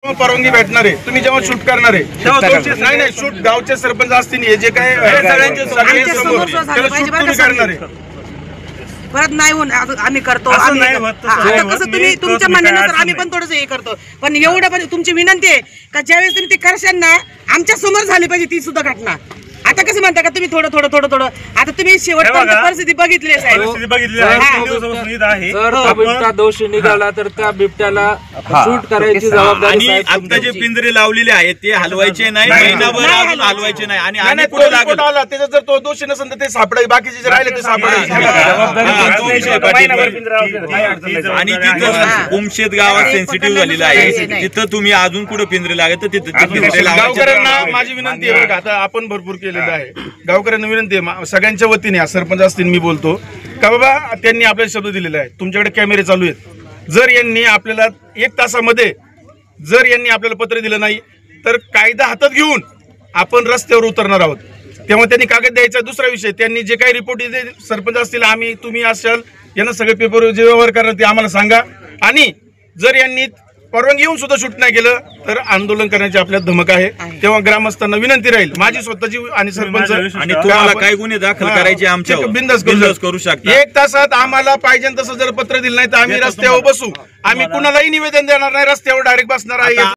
परवानगी भेटणार आहे, तुम्ही जेव्हा शूट करणार आहे नाही नाही शूट गावचे सरपंच असतील, हे जे काय करणार आहे परत नाही होऊन आम्ही करतो. आता कसं तुम्ही तुमच्या म्हणण्यानुसार आम्ही पण थोडंसं हे करतो, पण एवढं पण तुमची विनंती आहे का ज्यावेळेस तुम्ही ते करशाल ना आमच्या समोर झाली पाहिजे ती सुद्धा घटना. आता कसं म्हणता का तुम्ही थोडं थोडं थोडं थोडं आता तुम्ही शेवटपर्यंत परिस्थिती बघितली आहे. बिबट्या दोषी निघाला तर त्या बिबट्याला शूट करायची जबाबदारी. आणि आता जे पिंजरे लावलेले आहेत ते हलवायचे नाही, महिनाभर अजून हलवायचे नाही. आणि आला त्याचा जर तो दोषी नसेल तर ते सापडाय, बाकीचे जे राहिले ते सापडायचे. आणि तिथं उमशेत गावात सेन्सिटिव्ह झालेलं आहे, तिथं तुम्ही अजून कुठं पिंजरे लागत तर तिथं गावकऱ्यांना माझी विनंती आहे. आता आपण भरपूर केलेलं आहे, गावकऱ्यांना विनंती आहे सगळ्यांच्या वतीने, सरपंच असतील मी बोलतो का बाबा त्यांनी आपल्याला शब्द दिलेला आहे, तुमच्याकडे कॅमेरे चालू आहेत, जर यांनी आपल्याला 1 तासामध्ये जर यांनी आपल्याला पत्र दिलं नाही तर कायदा हातात घेऊन आपण रस्त्यावर उतरणार आहोत. तेव्हा त्यांनी कागद द्यायचा. दुसरा विषय, त्यांनी जे काही रिपोर्ट सरपंच असतील, आम्ही तुम्ही असाल, यांना सगळे पेपर जे व्यवहार करणार ते आम्हाला सांगा. आणि जर यांनी परवानगी येऊन सुद्धा शूट नाही केलं तर आंदोलन करण्याची आपल्याला धमक आहे. तेव्हा ग्रामस्थांना विनंती राहील माझी स्वतःची आणि सरपंच, आणि तुम्हाला काय गुन्हे दाखल करायचे आमच्यावर बिंदास करू शकता. 1 तासात आम्हाला पाहिजे तसं जर पत्र दिलं नाही तर आम्ही रस्त्यावर बसू. आम्ही कुणालाही निवेदन देणार नाही, रस्त्यावर डायरेक्ट बसणार आहे.